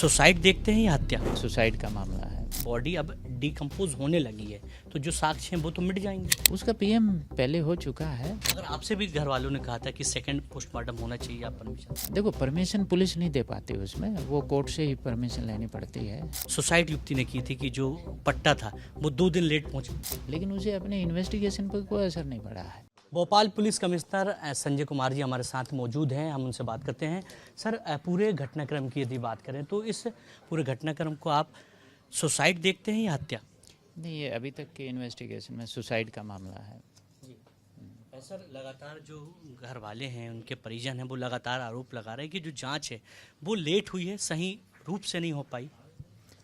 Suicide देखते हैं या हत्या? सुसाइड का मामला है। बॉडी अब डिकम्पोज होने लगी है तो जो साक्ष्य हैं वो तो मिट जाएंगे। उसका पीएम पहले हो चुका है। अगर आपसे भी घर वालों ने कहा था कि सेकंड पोस्टमार्टम होना चाहिए, आप परमिशन? देखो, परमिशन पुलिस नहीं दे पाती, उसमें वो कोर्ट से ही परमिशन लेनी पड़ती है। सुसाइड युवती ने की थी कि जो पट्टा था वो 2 दिन लेट पहुंचा, लेकिन उसे अपने इन्वेस्टिगेशन पर कोई असर नहीं पड़ा है। भोपाल पुलिस कमिश्नर संजय कुमार जी हमारे साथ मौजूद हैं, हम उनसे बात करते हैं। सर, पूरे घटनाक्रम की यदि बात करें तो इस पूरे घटनाक्रम को आप सुसाइड देखते हैं या हत्या? नहीं, ये अभी तक के इन्वेस्टिगेशन में सुसाइड का मामला है। सर, लगातार जो घर वाले हैं, उनके परिजन हैं, वो लगातार आरोप लगा रहे हैं कि जो जांच है वो लेट हुई है, सही रूप से नहीं हो पाई।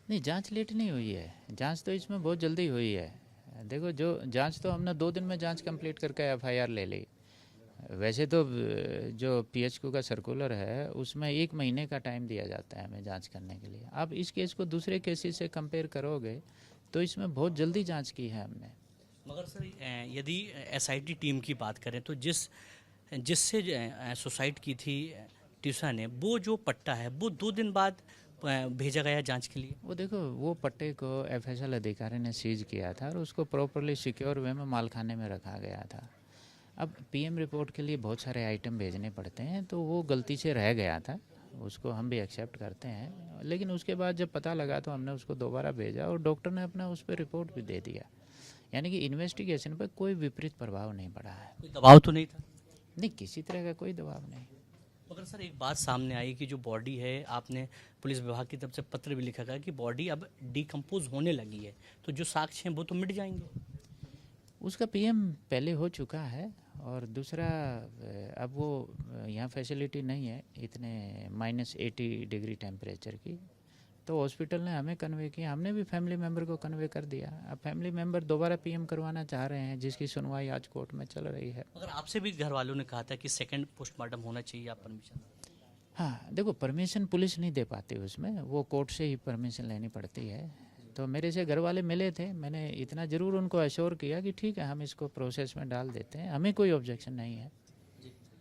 नहीं, जांच लेट नहीं हुई है, जांच तो इसमें बहुत जल्दी हुई है। देखो, जो जांच तो हमने 2 दिन में जांच कंप्लीट करके एफआईआर ले ली। वैसे तो जो पीएचक्यू का सर्कुलर है उसमें 1 महीने का टाइम दिया जाता है हमें जांच करने के लिए। अब इस केस को दूसरे केसेस से कंपेयर करोगे तो इसमें बहुत जल्दी जांच की है हमने। मगर सर, यदि एसआईटी टीम की बात करें तो जिससे सुसाइड की थी टिशा ने, वो जो पट्टा है वो 2 दिन बाद भेजा गया जांच के लिए। वो देखो, वो पट्टे को एफएसएल अधिकारी ने सीज किया था और उसको प्रॉपरली सिक्योर वे में मालखाने में रखा गया था। अब पीएम रिपोर्ट के लिए बहुत सारे आइटम भेजने पड़ते हैं, तो वो गलती से रह गया था, उसको हम भी एक्सेप्ट करते हैं। लेकिन उसके बाद जब पता लगा तो हमने उसको दोबारा भेजा और डॉक्टर ने अपना उस पर रिपोर्ट भी दे दिया। यानी कि इन्वेस्टिगेशन पर कोई विपरीत प्रभाव नहीं पड़ा है। कोई दबाव तो नहीं था? नहीं, किसी तरह का कोई दबाव नहीं। मगर सर, एक बात सामने आई कि जो बॉडी है, आपने पुलिस विभाग की तरफ से पत्र भी लिखा गया कि बॉडी अब डिकम्पोज होने लगी है तो जो साक्ष्य हैं वो तो मिट जाएंगे। उसका पीएम पहले हो चुका है और दूसरा, अब वो यहाँ फैसिलिटी नहीं है इतने -80 डिग्री टेम्परेचर की, तो हॉस्पिटल ने हमें कन्वे किया, हमने भी फैमिली मेम्बर को कन्वे कर दिया। अब फैमिली मेम्बर दोबारा पीएम करवाना चाह रहे हैं, जिसकी सुनवाई आज कोर्ट में चल रही है। अगर आपसे भी घर वालों ने कहा था कि सेकंड पोस्टमार्टम होना चाहिए, आप परमिशन? हाँ, देखो, परमिशन पुलिस नहीं दे पाती, उसमें वो कोर्ट से ही परमिशन लेनी पड़ती है। तो मेरे से घर वाले मिले थे, मैंने इतना ज़रूर उनको अश्योर किया कि ठीक है, हम इसको प्रोसेस में डाल देते हैं, हमें कोई ऑब्जेक्शन नहीं है।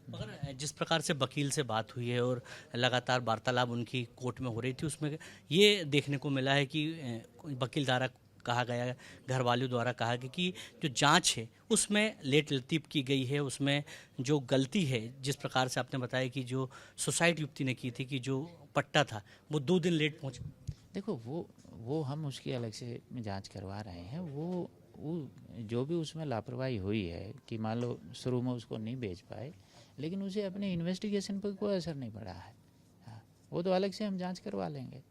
मगर जिस प्रकार से वकील से बात हुई है और लगातार वार्तालाप उनकी कोर्ट में हो रही थी, उसमें ये देखने को मिला है कि वकील द्वारा कहा गया, घर वालों द्वारा कहा गया कि जो जांच है उसमें लेट लतीफ़ की गई है, उसमें जो गलती है, जिस प्रकार से आपने बताया कि जो सुसाइड युवती ने की थी कि जो पट्टा था वो 2 दिन लेट पहुंचा। देखो, वो हम उसकी अलग से जांच करवा रहे हैं। वो जो भी उसमें लापरवाही हुई है कि मान लो शुरू में उसको नहीं भेज पाए, लेकिन उसे अपने इन्वेस्टिगेशन पर कोई असर नहीं पड़ा है। हाँ, वो तो अलग से हम जांच करवा लेंगे।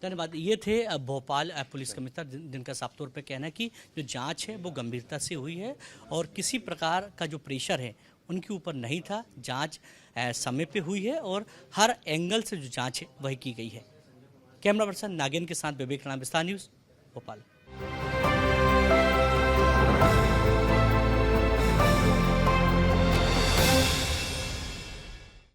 धन्यवाद। ये थे भोपाल पुलिस कमिश्नर, जिनका साफ तौर पे कहना है कि जो जांच है वो गंभीरता से हुई है और किसी प्रकार का जो प्रेशर है उनके ऊपर नहीं था। जांच समय पे हुई है और हर एंगल से जो जांच है वही की गई है। कैमरा पर्सन नागेन के साथ विवेक राणा, विस्तार न्यूज़, भोपाल।